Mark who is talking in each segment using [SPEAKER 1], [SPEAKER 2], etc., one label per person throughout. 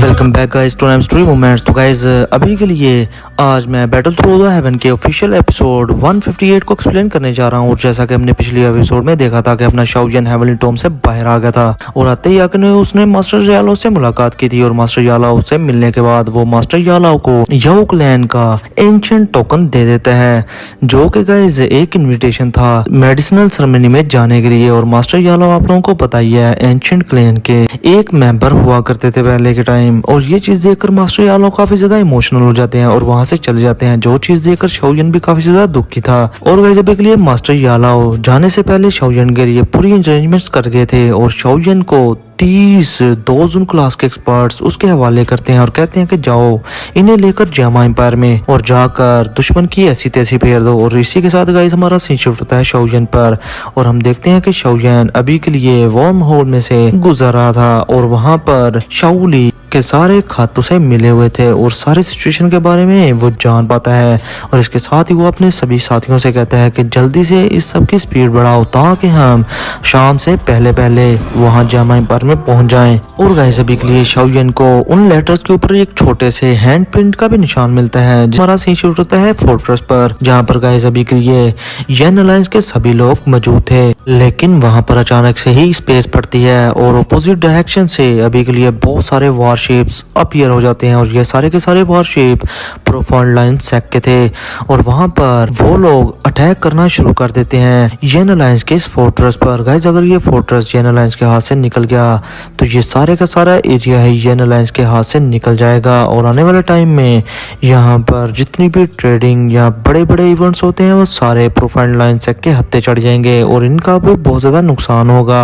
[SPEAKER 1] Welcome back guys to स्ट्री moments. तो guys अभी के लिए आज मैं बैटल थ्रू द हेवन के ऑफिशियल एपिसोड 158 को एक्सप्लेन करने जा रहा हूँ। और जैसा कि हमने पिछले एपिसोड में देखा था कि अपना शाओजिन हेवनली टॉम से बाहर आ गया था और आते ही आकर उसने मास्टर यालो से मुलाकात की थी। और मास्टर यालो से मिलने के बाद वो मास्टर यालो को याओ क्लैन का एंशिएंट टोकन दे देता है, जो कि गाइस एक इन्विटेशन था मेडिसिनल सेरेमनी में जाने के लिए। और मास्टर यालो आप लोगों को पता ही है एंशिएंट क्लैन के एक मेंबर हुआ करते थे पहले के टाइम। और ये चीज देखकर मास्टर यालो काफी ज्यादा इमोशनल हो जाते हैं और वहां से चले जाते हैं, जो चीज देखकर शाओजिन भी काफी ज्यादा दुखी था। और वैसे भी के लिए मास्टर यालो जाने से पहले शाओजिन के लिए पूरी अरेंजमेंट्स कर गए थे और शाओजिन को 30 दोजुन क्लास के एक्सपर्ट्स उसके हवाले करते हैं और कहते हैं कि जाओ इन्हें लेकर जामा एम्पायर में और जाकर दुश्मन की ऐसी तैसी फेर दो। और इसी के साथ गाइस हमारा सीन शिफ्ट होता है शाओजिन पर और हम देखते हैं कि शाओजिन अभी के लिए वार्म होल में से गुजर रहा था और वहां पर शाओली के सारे खातों से मिले हुए थे और सारी सिचुएशन के बारे में वो जान पाता है। और इसके साथ ही वो अपने सभी साथियों से कहता है कि जल्दी से इस सब की स्पीड बढ़ाओ ताकि हम शाम से पहले पहले वहां जामा एम्पायर में पहुंच जाएं। और गाइस अभी के लिए शाओजिन को उन लेटर्स के ऊपर एक छोटे से हैंड प्रिंट का भी निशान मिलता है। हमारा सीन शूट होता है फोर्ट्रेस पर, जहां पर गाइस अभी के लिए येन अलायंस के सभी लोग मौजूद थे, लेकिन वहां पर अचानक से ही स्पेस पड़ती है और अपोजिट डायरेक्शन से अभी के लिए बहुत सारे वारशिप्स अपीयर हो जाते हैं। और ये सारे के सारे वारशिप प्रोफाउंड लाइन सेक के थे और वहां पर वो लोग अटैक करना शुरू कर देते हैं येन अलायंस के इस फोर्ट्रेस पर। गाइस अगर ये फोर्ट्रेस येन अलायंस के हाथ से निकल गया तो ये सारे का सारा एरिया है येन अलायंस के हाथ से निकल जाएगा। और आने वाले टाइम में यहाँ पर जितनी भी ट्रेडिंग या बड़े बड़े इवेंट्स होते हैं वो सारे प्रोफाइल लाइन सेक के हत्थे चढ़ जाएंगे और इनका भी बहुत ज्यादा नुकसान होगा।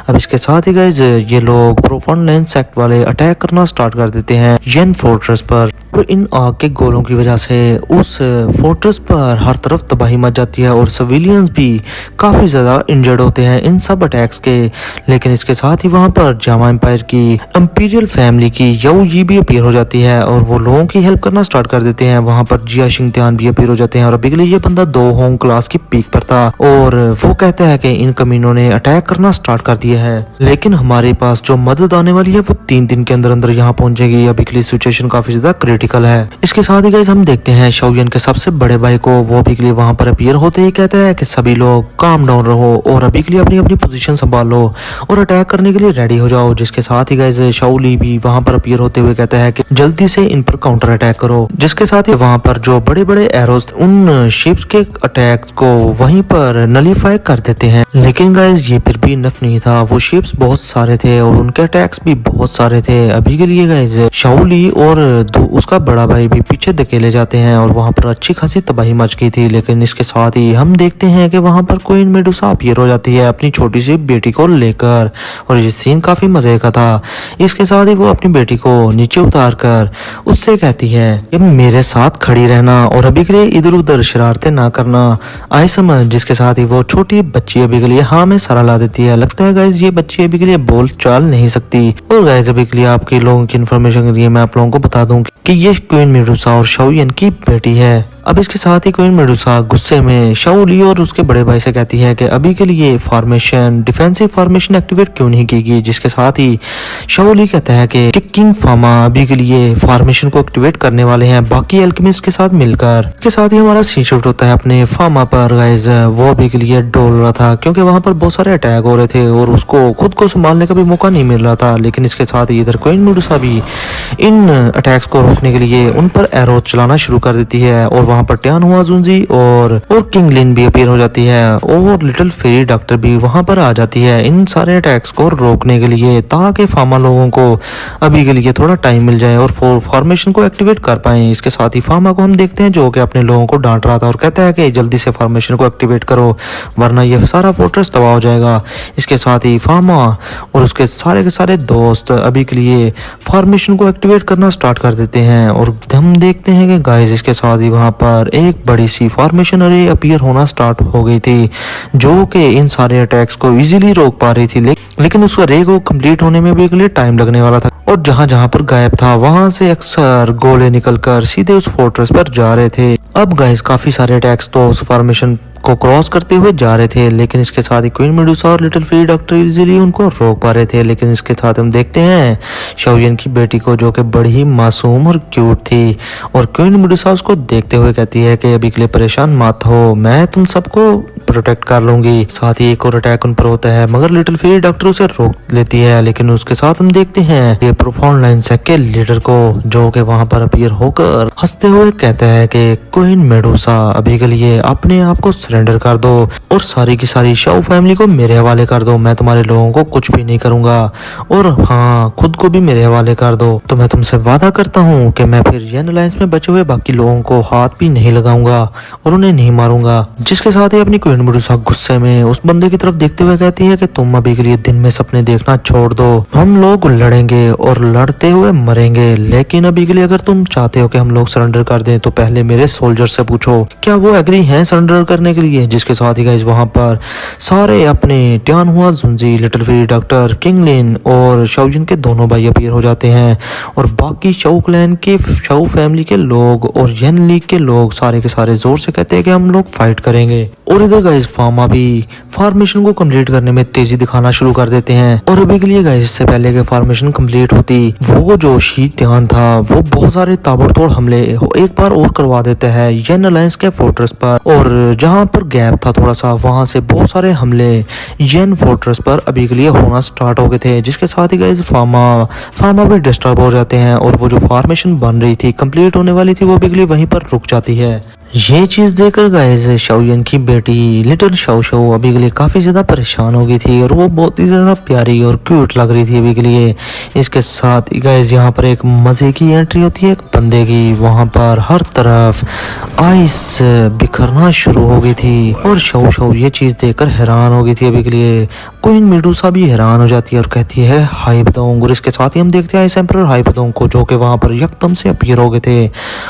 [SPEAKER 1] अब इसके साथ ही गाइस ये लोग प्रोफाइल लाइन सेक्ट वाले अटैक करना स्टार्ट कर देते हैं येन फोर्ट्रेस पर। और इन आग के गोलों की वजह से उस फोर्ट्रेस पर हर तरफ तबाही मच जाती है और सिविलियंस भी काफी ज्यादा इंजर्ड होते हैं इन सब अटैक्स के। लेकिन इसके साथ ही वहां पर जामा एम्पायर की इंपीरियल फैमिली की याओ जी भी अपीयर हो जाती है और वो लोगों की हेल्प करना स्टार्ट कर देते हैं। वहां पर जिया शिंगत्यान भी अपीयर हो जाते हैं और अभी के लिए ये बंदा 2 होम क्लास की पीक पर था और वो कहता है कि इन कमीनों ने अटैक करना स्टार्ट कर दिया है, लेकिन हमारे पास जो मदद आने वाली है वो 3 दिन के अंदर अंदर यहाँ पहुंचेगी। अभी के लिए सिचुएशन काफी ज्यादा क्रिटिकल है। इसके साथ ही गाइस हम देखते हैं शाओजिन के सबसे बड़े भाई को, वो अभी के लिए वहां पर अपीयर होते ही कहता है कि सभी लोग काम डाउन रहो और अभी के लिए अपनी अपनी पोजीशन संभालो और अटैक करने के लिए रेडी हो जाओ। जिसके साथ ही गाइस शाओली भी वहां पर अपीयर होते हुए कहता है कि जल्दी से इन पर काउंटर अटैक करो। जिसके साथ ही वहां पर जो बड़े बड़े एरोस उन शिप्स के अटैक को वहीं पर नलीफाई कर देते हैं। लेकिन गाइस ये फिर भी इनफ नहीं था, वो शिप्स बहुत सारे थे और उनके अटैक्स भी बहुत सारे थे। अभी के लिए गाइस शाओली और उसका बड़ा भाई भी पीछे धकेले जाते हैं और वहां पर अच्छी खासी तबाही मच गई थी। लेकिन इसके साथ ही हम देखते हैं कि वहां पर क्वीन मेडुसा अपीयर हो जाती है अपनी छोटी सी बेटी को लेकर और ये सीन काफी मजे का था। इसके साथ ही वो अपनी बेटी को नीचे उतार कर उससे कहती है कि मेरे साथ खड़ी रहना और अभी के लिए इधर उधर शरारतें ना करना, आई समझ। जिसके साथ ही वो छोटी बच्ची अभी के लिए हाँ में सारा ला देती है। लगता है गाइस ये बच्ची अभी के लिए बोल चाल नहीं सकती। और गाइस अभी के लिए आपके लोगों की इन्फॉर्मेशन के लिए मैं आप लोगों को बता दूं कि ये क्वीन मेडुसा और शाओलिन की बेटी है। अब इसके साथ ही क्वीन मेडुसा गुस्से में शाओली और उसके बड़े भाई से कहती है कि अभी के लिए फॉर्मेशन डिफेंसिव फॉर्मेशन एक्टिवेट क्यों नहीं की गई। जिसके साथ ही शाओली कहता है कि किंग फामा अभी के लिए फॉर्मेशन को एक्टिवेट करने वाले हैं बाकी एल्केमिस्ट के साथ मिलकर। इसके साथ ही हमारा सीन शिफ्ट होता है अपने फामा पर। गाइस वो अभी के लिए डोल रहा था क्योंकि वहां पर बहुत सारे अटैक हो रहे थे और उसको खुद को संभालने का भी मौका नहीं मिल रहा था। लेकिन इसके साथ ही इधर क्वीन मेडुसा भी इन अटैक्स को रोकने के लिए उन पर एरो चलाना शुरू कर देती है और वहां पर ट्यान हुआ जुंजी और किंग लिन भी अपीयर हो जाती है और लिटिल फेरी डॉक्टर भी वहां पर आ जाती है इन सारे अटैक्स को रोकने के लिए, ताकि फामा लोगों को अभी के लिए थोड़ा टाइम मिल जाए और फॉर्मेशन को एक्टिवेट कर पाए। इसके साथ ही फामा को हम देखते हैं जो कि अपने लोगों को डांट रहा था और कहता है कि जल्दी से फॉर्मेशन को एक्टिवेट करो वरना ये सारा फोर्ट्रेस तबाह हो जाएगा। इसके साथ ही फामा और उसके सारे के सारे दोस्त अभी के लिए फॉर्मेशन को एक्टिवेट करना स्टार्ट कर देते हैं और हम देखते हैं कि गाइस इसके साथ ही वहां पर एक बड़ी सी फॉर्मेशन अरे अपीयर होना स्टार्ट हो गई थी जो कि इन सारे अटैक्स को इजीली रोक पा रही थी। लेकिन उस अरे को कंप्लीट होने में भी एक लिए टाइम लगने वाला था और जहां जहां पर गायब था वहां से अक्सर गोले निकलकर सीधे उस फोर्ट्रेस पर जा रहे थे। अब गाइस काफी सारे अटैक्स तो उस फॉर्मेशन को क्रॉस करते हुए जा रहे थे, लेकिन इसके साथ ही क्वीन मेडुसा और लिटिल फेरी डॉक्टर इजीली उनको रोक पा रहे थे। लेकिन इसके साथ हम देखते हैं शाओयन की बेटी को, जो कि बड़ी ही मासूम और क्यूट थी, और क्वीन मेडुसा उसको देखते हुए कहती है कि अभी के लिए परेशान मत हो, मैं तुम सबको प्रोटेक्ट कर लूंगी। साथ ही एक और अटैक उन पर होता है, मगर लिटिल फेरी डॉक्टर उसे रोक लेती है। लेकिन उसके साथ हम देखते हैं ये प्रोफाउंड लाइन सेक के लीडर को, जो कि वहां पर अपीयर होकर हंसते हुए कहता है कि क्वीन मेडुसा अभी के लिए अपने आप को सरेंडर कर दो और सारी की सारी शाओ फैमिली को मेरे हवाले कर दो। मैं तुम्हारे लोगों को कुछ भी नहीं करूंगा, और हाँ, खुद को भी मेरे हवाले कर दो। तो मैं तुमसे वादा करता हूँ कि मैं फिर येन अलायंस में बचे हुए बाकी लोगों को हाथ भी नहीं लगाऊंगा और उन्हें नहीं मारूंगा। जिसके साथ ही अपनी क्वीन मेडुसा गुस्से में उस बंदे की तरफ देखते हुए कहती है कि तुम अभी के लिए दिन में सपने देखना छोड़ दो, हम लोग लड़ेंगे और लड़ते हुए मरेंगे, लेकिन अभी के लिए अगर तुम चाहते हो कि हम लोग सरेंडर कर दें तो पहले मेरे सोल्जर से पूछो क्या वो एग्री हैं सरेंडर करने के लिए। जिसके साथ ही गाइस वहां पर सारे अपने टियान हुआ जुंजी, लिटिल फेरी डॉक्टर, किंग लिन और शाओजिन के दोनों भाई अपीयर हो जाते हैं, और बाकी शाओ क्लैन के, शाओ फैमिली के लोग और येन लीग के लोग सारे के सारे जोर से कहते हैं कि हम लोग फाइट करेंगे। और इधर गाइस फार्मा भी फॉर्मेशन को कंप्लीट करने में तेजी दिखाना शुरू कर देते हैं। और अभी के लिए गाइस इससे पहले कि फॉर्मेशन कंप्लीट होती, वो जो शी त्यान था वो बहुत सारे ताबड़तोड़ हमले एक बार और करवा देता है येन अलायंस के फोर्ट्रेस पर, और जहां पर गैप था थोड़ा सा, वहां से बहुत सारे हमले येन फोर्ट्रेस पर अभी के लिए होना स्टार्ट हो गए थे। जिसके साथ ही गाइस फार्मा भी डिस्टर्ब हो जाते हैं, और वो जो फॉर्मेशन बन रही थी, कंप्लीट होने वाली थी, वो अभी के लिए वहीं पर रुक जाती है। ये चीज देखकर गाइस शाओयन की बेटी लिटिल शाओ शाओ अभी के लिए काफी ज्यादा परेशान हो गई थी, और वो बहुत ही ज्यादा प्यारी और क्यूट लग रही थी अभी के लिए। इसके साथ ही गाइस यहाँ पर एक मजे की एंट्री होती है एक बंदे की, वहां पर हर तरफ आइस बिखरना शुरू हो गई थी, और शाओ शाओ ये चीज देखकर हैरान हो गई थी अभी के लिए। क्वीन मेडुसा भी हैरान हो जाती है और कहती है हाई बताऊंग, और इसके साथ ही हम देखते हैं आइस एम्परर हाई बताऊंग को, जो कि वहां पर यकदम से अपीयर हो गए थे,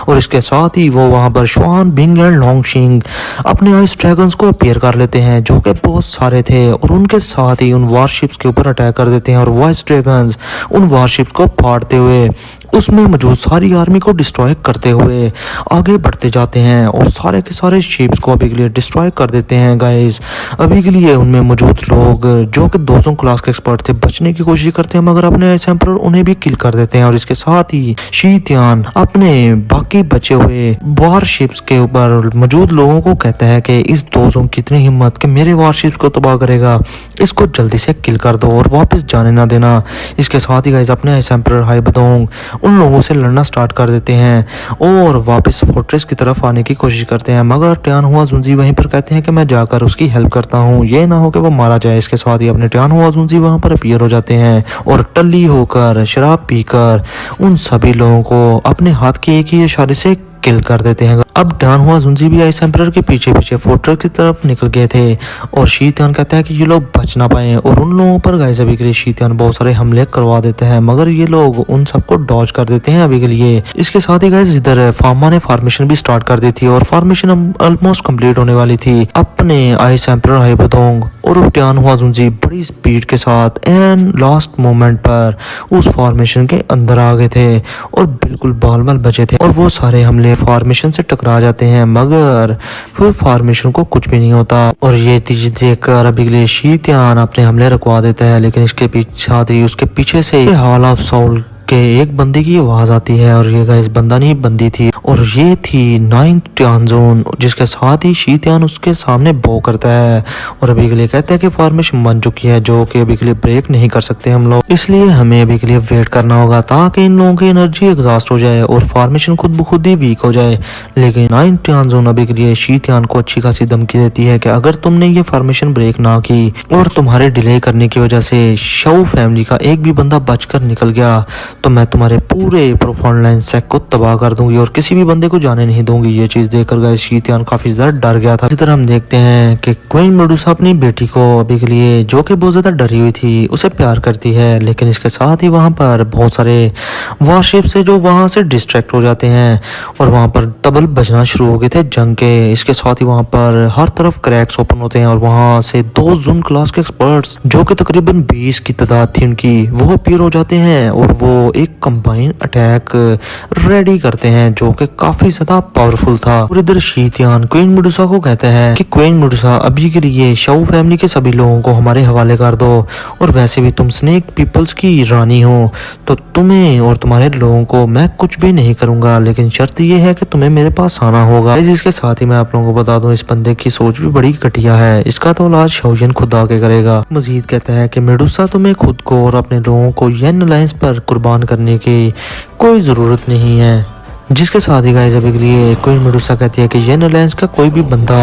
[SPEAKER 1] और इसके साथ ही वो वहां पर श्वान, बिंग एंड लॉन्गशिंग अपने आइस ड्रैगन्स को अपीयर कर लेते हैं, जो कि बहुत सारे थे, और उनके साथ ही उन वारशिप्स के ऊपर अटैक कर देते हैं, और वाइस ड्रैगन्स उन वारशिप्स को फाड़ते हुए उसमें मौजूद सारी आर्मी को डिस्ट्रॉय करते हुए आगे बढ़ते जाते हैं, और सारे के सारे शिप्स को अभी के लिए डिस्ट्रॉय कर देते हैं गाइस। अभी के लिए उनमें मौजूद लोग जो कि 200 क्लास के एक्सपर्ट थे बचने की कोशिश करते हैं, मगर अपने आइस एम्परर उन्हें भी किल कर देते हैं, और इसके साथ ही शी त्यान अपने बाकी बचे हुए वारशिप्स के ऊपर मौजूद लोगों को कहता है कि इस 200 की इतनी हिम्मत कि मेरे वारशिप्स को तबाह करेगा, इसको जल्दी से किल कर दो और वापस जाने ना देना। इसके साथ ही गाइस अपने आइस एम्परर हाई बदोंग उन लोगों से लड़ना स्टार्ट कर देते हैं और वापस फोर्ट्रेस की तरफ आने की कोशिश करते हैं, मगर टियान हुआ जुंजी वहीं पर कहते हैं कि मैं जाकर उसकी हेल्प करता हूँ, ये ना हो कि वो मारा जाए। इसके साथ ही अपने टियान हुआ जुंजी वहां पर अपीयर हो जाते हैं, और टल्ली होकर शराब पीकर उन सभी लोगों को अपने हाथ के एक ही इशारे से किल कर देते हैं। अब टियान हुआ जुंजी भी आइस एम्परर के पीछे पीछे फोर्ट्रेस की तरफ निकल गए थे, और शी त्यान कहता है कि ये लोग बच ना पाए, और उन लोगों पर गाइस अभी के लिए शी त्यान बहुत सारे हमले करवा देते हैं, मगर ये लोग उन सबको डॉज कर देते हैं अभी के लिए। इसके साथ ही गाइस इधर फार्मा ने फॉर्मेशन भी स्टार्ट कर दी थी, और फॉर्मेशन ऑलमोस्ट कंप्लीट होने वाली थी। अपने आइस एम्परर हाई बदोंग और टियान हुआ जुंजी बड़ी स्पीड के साथ एंड लास्ट मोमेंट पर उस फॉर्मेशन के अंदर आ गए थे, और बिल्कुल बाल बचे थे, और वो सारे हमले फॉर्मेशन से टकरा जाते हैं, मगर फिर फॉर्मेशन को कुछ भी नहीं होता। और ये चीज देखकर अभी के लिए शी त्यान अपने हमले रुकवा देता है, लेकिन इसके पीछे साथ ही उसके पीछे से हॉल ऑफ सोल के एक बंदे की आवाज आती है, और ये गाइस बंदा नहीं बंदी थी, और ये थी 9th टियान जोन, जिसके साथ ही शी त्यान उसके सामने बो करता है, और अभी के लिए कहता है कि फॉर्मेशन बन चुकी है, जो कि अभी के लिए ब्रेक नहीं कर सकते हम लोग, इसलिए हमें अभी के लिए वेट करना होगा ताकि इन लोगों की एनर्जी एग्जॉस्ट हो जाए और फॉर्मेशन खुद ब खुद ही वीक हो जाए। लेकिन 9th टियान जोन अभी के लिए शी त्यान को अच्छी खासी धमकी देती है कि अगर तुमने ये फॉर्मेशन ब्रेक ना की और तुम्हारे डिले करने की वजह से शाओ फैमिली का एक भी बंदा बचकर निकल गया, तो मैं तुम्हारे पूरे प्रोफाउंड लाइन सेक को तबाह कर दूंगी और किसी भी बंदे को जाने नहीं दूंगी। ये चीज देखकर गाइस शी त्यान काफी ज्यादा डर गया था। इसी तरह हम देखते हैं कि क्वीन मेडुसा अपनी बेटी को अभी के लिए, जो कि बहुत ज्यादा डरी हुई थी, उसे प्यार करती है, लेकिन इसके साथ ही वहां पर बहुत सारे वारशिप से जो वहां से डिस्ट्रैक्ट हो जाते हैं, और वहां पर तबल बजना शुरू हो गए थे जंग के। इसके साथ ही वहां पर हर तरफ क्रैक्स ओपन होते हैं, और वहां से 2 जून क्लास के एक्सपर्ट्स, जो कि तकरीबन 20 की तादाद थी उनकी, वो अपीयर हो जाते हैं, और वो एक कंबाइन अटैक रेडी करते हैं जो कि काफी ज्यादा पावरफुल था। और इधर शीतियान क्वीन मेडुसा को कहते हैं कि क्वीन मेडुसा अभी के लिए शाओ फैमिली के सभी लोगों को हमारे हवाले कर दो, और वैसे भी तुम स्नेक पीपल्स की रानी हो तो तुम्हें और तुम्हारे लोगों को मैं कुछ भी नहीं करूंगा, लेकिन शर्त ये है कि तुम्हें मेरे पास आना होगा। इसके साथ ही मैं आप लोगों को बता दूं इस बंदे की सोच भी बड़ी घटिया है, इसका तो इलाज शाओजिन खुद आके करेगा। मजीद कहता है कि मेडुसा तुम्हें खुद को और अपने लोगों को येन अलायंस पर कुर्बान करने की कोई जरूरत नहीं है। जिसके साथ ही गाइस अभी के लिए क्वीन मेडुसा कहती है कि येन अलायंस का कोई भी बंदा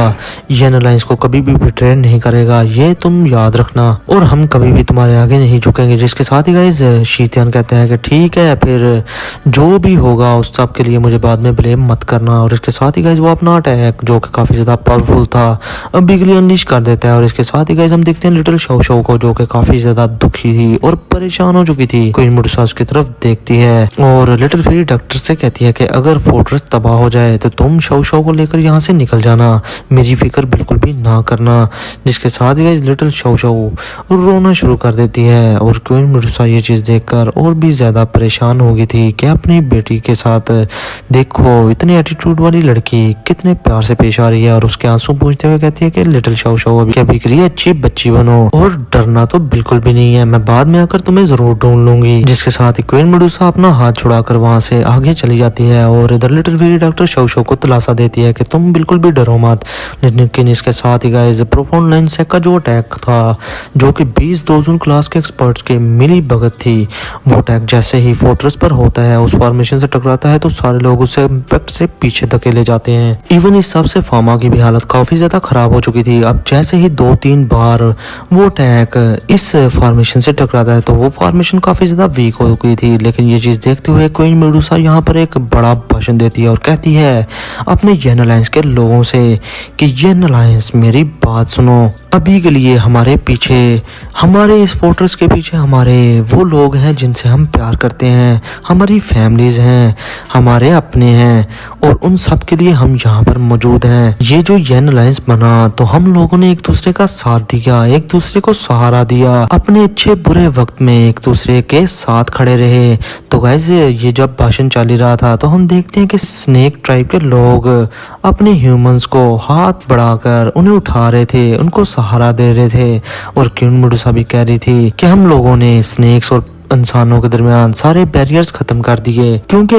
[SPEAKER 1] येन अलायंस को कभी भी बिट्रेन नहीं करेगा, ये तुम याद रखना, और हम कभी भी तुम्हारे आगे नहीं झुकेंगे। जिसके साथ ही गाइस शीतियान कहते हैं कि ठीक है, फिर जो भी होगा उस सब के लिए मुझे बाद में ब्लेम मत करना। और इसके साथ ही गाइस वो अपना अटैक जो कि काफी ज्यादा पावरफुल था अभी के लिए अनलिश कर देता है। और इसके साथ ही गाइस हम देखते हैं लिटिल शाओ शाओ को जो कि काफी ज्यादा दुखी थी और परेशान हो चुकी थी। क्वीन मेडुसा उसकी तरफ देखती है और लिटिल फेरी डॉक्टर से कहती है कि अगर फोर्ट्रेस तबाह हो जाए तो तुम शाओ शाओ को लेकर यहाँ से निकल जाना, मेरी फिक्र बिल्कुल भी ना करना। जिसके साथ ही लिटिल शाओ शाओ रोना शुरू कर देती है और क्वीन मेडुसा ये चीज देखकर और भी ज्यादा परेशान हो गई थी कि अपनी बेटी के साथ देखो इतनी एटीट्यूड वाली लड़की कितने प्यार से पेश आ रही है, और उसके आंसू पूछते हुए कहती है कि लिटिल शाओ शाओ अभी के लिए अच्छी बच्ची बनो और डरना तो बिल्कुल भी नहीं है, मैं बाद में आकर तुम्हें जरूर ढूंढ लूंगी। जिसके साथ ही क्वीन मेडुसा अपना हाथ छुड़ाकर वहां से आगे चली जाती है और इधर little fairy doctor Shao Shao को दिलासा देती है कि तुम बिल्कुल भी डरो मत। लेकिन इसके साथ ही गाइस प्रोफाउंड लाइन सेक का जो अटैक था जो कि 20 दोजन क्लास के एक्सपर्ट्स के मिली भगत थी, वो अटैक जैसे ही फोर्ट्रेस पर होता है उस फॉर्मेशन से टकराता है तो सारे लोग उसे इम्पैक्ट से पीछे धकेले जाते हैं। इवन इस सब से फामा की भी हालत काफी ज्यादा खराब हो चुकी थी। अब जैसे ही 2-3 बार वो अटैक इस फॉर्मेशन से टकराता है तो वो फॉर्मेशन काफी ज्यादा वीक हो गई थी। लेकिन ये चीज देखते हुए क्वीन मेडुसा यहाँ पर एक बड़ा भाषण देती है और कहती है अपने येन अलायंस के लोगों से कि येन अलायंस मेरी बात सुनो, अभी के लिए हमारे पीछे, हमारे इस फोर्ट्रेस के पीछे हमारे वो लोग हैं जिनसे हम प्यार करते हैं, हमारी फैमिलीज हैं, हमारे अपने हैं, और उन सब के लिए हम यहाँ पर मौजूद हैं। ये जो येन अलायंस बना तो हम लोगों ने एक दूसरे का साथ दिया, एक दूसरे को सहारा दिया, अपने अच्छे बुरे वक्त में एक दूसरे के साथ खड़े रहे। तो गाइस ये जब भाषण चल ही रहा था तो हम देखते हैं कि स्नेक ट्राइब के लोग अपने ह्यूमंस को हाथ बढ़ाकर उन्हें उठा रहे थे, उनको सहारा दे रहे थे। और क्वीन मेडुसा भी कह रही थी कि हम लोगों ने स्नेक्स और इंसानों के दरमियान सारे बैरियर्स खत्म कर दिए क्योंकि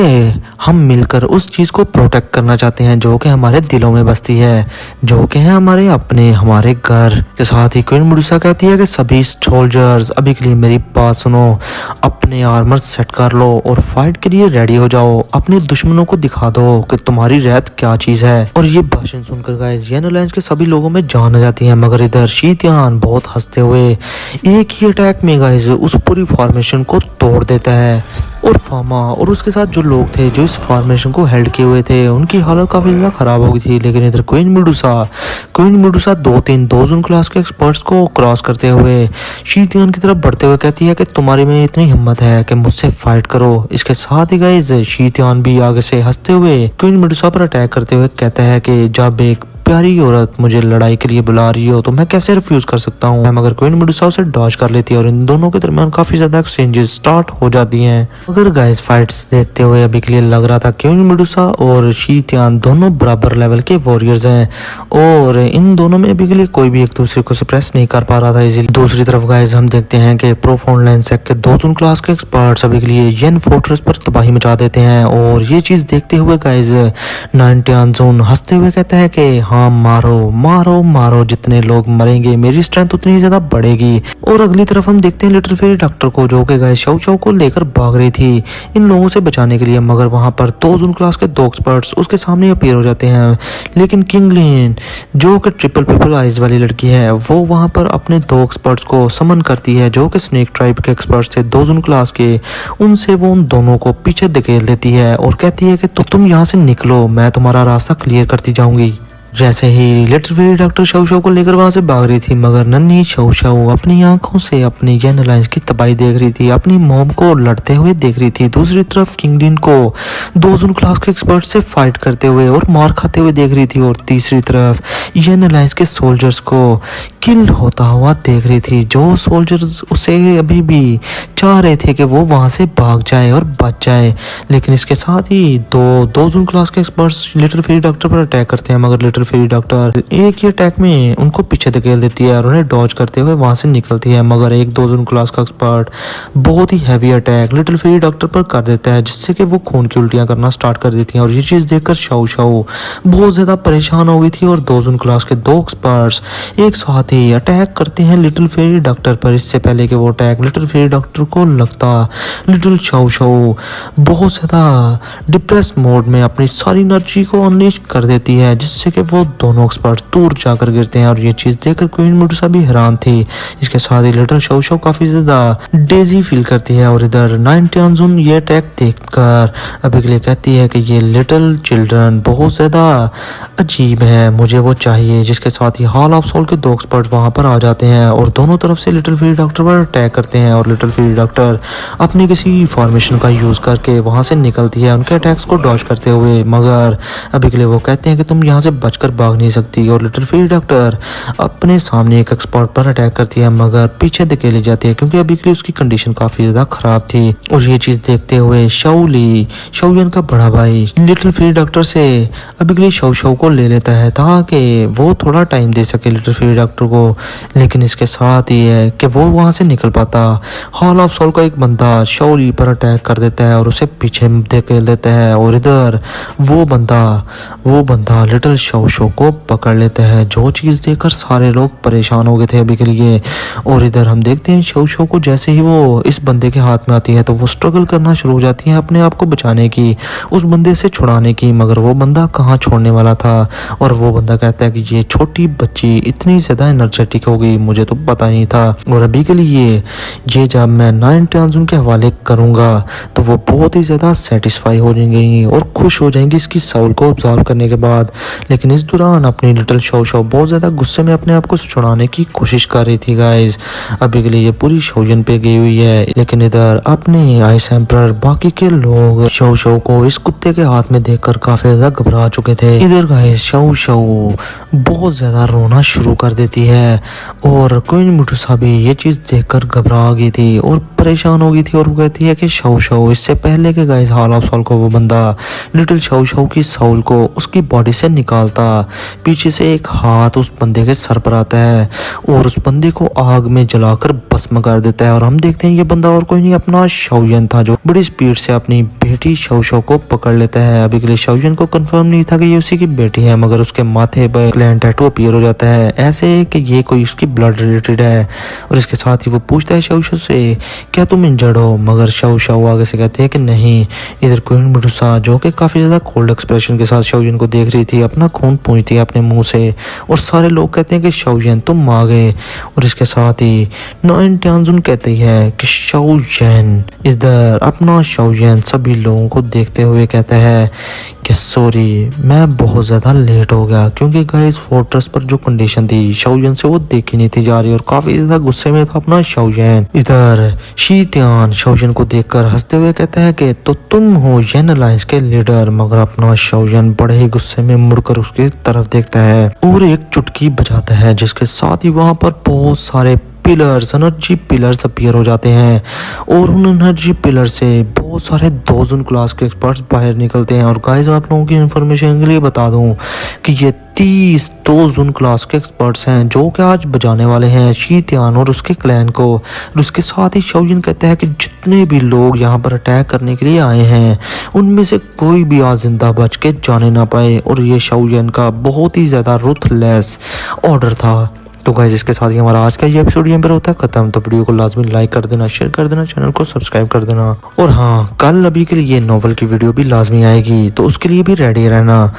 [SPEAKER 1] हम मिलकर उस चीज को प्रोटेक्ट करना चाहते हैं जो कि हमारे दिलों में बसती है, जो कि है हमारे अपने, हमारे घर। के साथ ही क्वीन मेडुसा कहती है कि सभी सोल्जर्स अभी के लिए मेरी बात सुनो, अपने आर्मर सेट कर लो और फाइट के लिए रेडी हो जाओ, अपने दुश्मनों को दिखा दो कि तुम्हारी रैत क्या चीज है। और ये भाषण सुनकर गाइस येन अलायंस के सभी लोगों में जान आ जाती है, मगर इधर शीतियान बहुत हंसते हुए एक ही अटैक में गाइस उस पूरी फॉर्मेशन को तोड़ देता है। और फामा और उसके साथ जो लोग थे जो इस फॉर्मेशन को हेल्ड किए हुए थे उनकी हालत काफी ज्यादा खराब हो गई थी। लेकिन इधर क्वीन मेडुसा 2-3 दोजन क्लास के एक्सपर्ट्स को क्रॉस करते हुए शीतियान की तरफ बढ़ते हुए कहती है कि तुम्हारे में इतनी हिम्मत है कि मुझसे फाइट करो। इसके साथ ही गाइस शीतियान भी आगे से हंसते हुए क्वीन मेडुसा पर अटैक करते हुए कहता है कि जब एक प्यारी औरत मुझे लड़ाई के लिए बुला रही हो तो मैं कैसे रिफ्यूज कर सकता हूँ। मगर क्वीन मेडुसा उसे डॉज कर लेती है और इन दोनों के दरमियान काफी ज्यादा एक्सचेंजेस स्टार्ट हो जाती हैं। अगर गाइस फाइट्स देखते हुए अभी के लिए लग रहा था क्वीन मेडुसा और शीतियान दोनों बराबर लेवल के वॉरियर्स हैं और इन दोनों में अभी के लिए कोई भी एक दूसरे को सप्रेस नहीं कर पा रहा था इजीली। दूसरी तरफ गाइस हम देखते हैं कि प्रोफाउंड लाइन सेक के 2 क्लास के एक्सपर्ट्स अभी के लिए येन फोर्ट्रेस पर तबाही मचा देते हैं। और ये चीज देखते हुए गाइस 90 जोन हंसते हुए कहता है कि हाँ मारो मारो मारो, जितने लोग मरेंगे मेरी स्ट्रेंथ उतनी ज्यादा बढ़ेगी। और अगली तरफ हम देखते हैं लिटिल फेरी डॉक्टर को जो कि गाइस शाओ शाओ को लेकर भाग रही थी इन लोगों से बचाने के लिए, मगर वहां पर 2 जून क्लास के 2 एक्सपर्ट्स उसके सामने अपीयर हो जाते हैं। लेकिन किंगलिन जो कि ट्रिपल पीपल आइज वाली लड़की है वो वहां पर अपने 2 एक्सपर्ट्स को समन करती है जो कि स्नेक ट्राइब के एक्सपर्ट्स थे 2 जून क्लास के। उनसे वो उन दोनों को पीछे धकेल देती है और कहती है कि तुम यहाँ से निकलो, मैं तुम्हारा रास्ता क्लियर करती जाऊंगी। जैसे ही little fairy doctor Shao Shao को लेकर वहां से भाग रही थी मगर नन्ही शाओ शाओ अपनी आंखों से अपनी येन अलायंस की तबाही देख रही थी, अपनी मॉम को लड़ते हुए देख रही थी। दूसरी तरफ किंगलिन को 2 जून क्लास के एक्सपर्ट से फाइट करते हुए और मार खाते हुए देख रही थी और तीसरी तरफ येन अलायंस के सोल्जर्स को किल होता हुआ देख रही थी, जो सोल्जर्स उसे अभी भी चाह रहे थे कि वो वहां से भाग जाए और बच जाए, लेकिन इसके साथ ही दो जून क्लास के एक्सपर्ट्स लिटिल फेरी डॉक्टर पर अटैक करते हैं। मगर लिटिल फेरी डॉक्टर एक ही अटैक में उनको पीछे धकेल देती है और उन्हें डॉज करते हुए वहां से निकलती है। मगर एक दो जून क्लास का एक्सपर्ट बहुत ही heavy attack little fairy doctor पर कर देता है, जिससे कि वो खून की उल्टियां करना स्टार्ट कर देती हैं। और ये चीज देखकर शाओ शाओ बहुत ज्यादा परेशान हो गई थी और दो जून क्लास के दो एक्सपर्ट्स एक साथ ही अटैक करते हैं लिटिल फेरी डॉक्टर पर। इससे पहले कि वो अटैक लिटिल फेरी डॉक्टर को लगता, लिटिल शाओ शाओ बहुत ज्यादा डिप्रेस मोड में अपनी सारी एनर्जी को अनलीश कर देती है, जिससे कि वो दोनों एक्सपर्ट दूर जाकर गिरते हैं। और ये चीज देखकर क्वीन मेडुसा भी हैरान थी। इसके साथ ही लिटिल शाओ शाओ काफी ज्यादा डेजी फील करती है। और इधर नाइन टांजुन ये अटैक देखकर अभी के लिए कहती है कि ये लिटिल चिल्ड्रन बहुत ज्यादा अजीब है, मुझे वो चाहिए। जिसके साथ ही हॉल ऑफ सोल के दो एक्सपर्ट वहां पर आ जाते हैं और दोनों तरफ से लिटिल फेरी डॉक्टर पर अटैक करते हैं। और लिटिल फेरी डॉक्टर अपनी किसी फॉर्मेशन का यूज करके वहां से निकलती है उनके अटैक्स को डॉज करते हुए। मगर अभी के लिए वो कहते हैं कि तुम यहाँ से बचकर भाग नहीं सकती। और लिटिल फेरी डॉक्टर अपने सामने एक एक्सपर्ट पर अटैक करती है, मगर पीछे धकेली जाती है क्योंकि अभी के लिए उसकी कंडीशन काफी ज्यादा खराब थी। और ये चीज देखते हुए शाओयन का बड़ा भाई लिटिल फेरी डॉक्टर से अभी के लिए शाओ को ले लेता है ताकि वो थोड़ा टाइम दे सके लिटिल फेरी डॉक्टर को। लेकिन इसके साथ ही है कि वो वहां से निकल पाता। हॉल ऑफ सोल का एक बंदा शाओली पर अटैक कर देता है और उसे पीछे धकेल देता है। और इधर वो बंदा लिटिल शाओ को पकड़ लेता है, जो चीज देखकर सारे लोग परेशान हो गए थे अभी के लिए। और इधर हम देखते हैं शाओ को जैसे ही वो इस बंदे के हाथ में आती है तो वो स्ट्रगल करना शुरू हो जाती है अपने आप को बचाने की, उस बंदे से छुड़ाने की। मगर वो बंदा कहाँ छोड़ने वाला था। और वो बंदा कहता है कि ये छोटी बच्ची इतनी ज्यादा एनर्जेटिक हो गई, मुझे तो पता नहीं था। और अभी के लिए ये जब मैं नाइन टांजुन के हवाले करूंगा तो वो बहुत ही ज्यादा सेटिस्फाई हो जाएंगी और खुश हो जाएंगी इसकी साउल को ऑब्जर्व करने के बाद। लेकिन इस दौरान अपनी लिटिल शाओ बहुत ज्यादा गुस्से में अपने आप को छुड़ाने की कोशिश कर रही थी गाइस। अभी के लिए ये पूरी शाओयन पे गई हुई है। लेकिन इधर अपने आइस एम्परर बाकी के लोग शाओ को इस कुत्ते के हाथ में देखकर काफी ज्यादा घबरा चुके थे। इधर गाइस शाओ बहुत ज्यादा रोना शुरू कर देती है और क्वीन मेडुसा भी ये चीज देखकर घबरा गई थी और परेशान हो गई थी। और वो कहती है कि शाओ इससे पहले के गाइस हॉल ऑफ सोल को वो बंदा लिटिल शाओ की साउल को उसकी बॉडी से निकालता, पीछे से एक हाथ उस बंदे के सर पर आता है और उस बंदे को आग में जलाकर भस्म कर देता है। और हम देखते हैं ये बंदा और कोई नहीं अपना शाओयन था, जो बड़ी स्पीड से अपनी बेटी शाओ को पकड़ लेता है। अभी के लिए शाओयन को कंफर्म नहीं था कि ये उसी की बेटी है, मगर उसके माथे पर क्लैन टैटू अपीयर हो जाता है ऐसे कि ये कोई उसकी ब्लड रिलेटेड है। और इसके साथ ही वो पूछता है शाओ से क्या तुम इंजर्ड हो, मगर शाओ आगे से कहते हैं कि नहीं। इधर क्वीन मेडुसा जो कि काफी ज्यादा कोल्ड एक्सप्रेशन के साथ शाओयन को देख रही थी अपना खून पूंछती है अपने मुंह से और सारे लोग कहते हैं कि शाओयन तुम आ गए। और इसके साथ ही नाइन टांजुन कहती है कि शाओयन, इधर अपना शाओयन सभी लोगों को देखते हुए कहता है कि सॉरी मैं बहुत ज्यादा लेट हो गया, क्योंकि गाइस फोर्ट्रेस पर जो कंडीशन थी शाओयन से वो देखी नहीं थी जा रही और काफी ज्यादा गुस्से में था अपना शाओयन। इधर शी त्यान शाओयन को देखकर हंसते हुए कहता है कि तो तुम हो येन अलायंस के लीडर। मगर अपना शाओयन बड़े ही गुस्से में मुड़कर उसकी तरफ देखता है और एक चुटकी बजाता है, जिसके साथ ही वहां पर बहुत सारे पिलर्स, एनर्जी पिलर्स अपीयर हो जाते हैं। और उन एनर्जी पिलर से बहुत सारे दोजन क्लास के एक्सपर्ट्स बाहर निकलते हैं। और गाइस आप लोगों की इंफॉर्मेशन के लिए बता दूं कि ये 30 दोजन क्लास के एक्सपर्ट्स हैं जो कि आज बजाने वाले हैं शी त्यान और उसके क्लैन को। और उसके साथ ही शाओयन कहता है कि जितने भी लोग यहाँ पर अटैक करने के लिए आए हैं उनमें से कोई भी आज जिंदा बच के जाने ना पाए। और ये शाओयन का बहुत ही ज्यादा रुथलेस ऑर्डर था। तो गाइस इसके साथ ही हमारा आज का ये एपिसोड यहाँ पर होता है खत्म। तो वीडियो को लाजमी लाइक कर देना, शेयर कर देना, चैनल को सब्सक्राइब कर देना। और हाँ, कल अभी के लिए नॉवल की वीडियो भी लाजमी आएगी, तो उसके लिए भी रेडी रहना।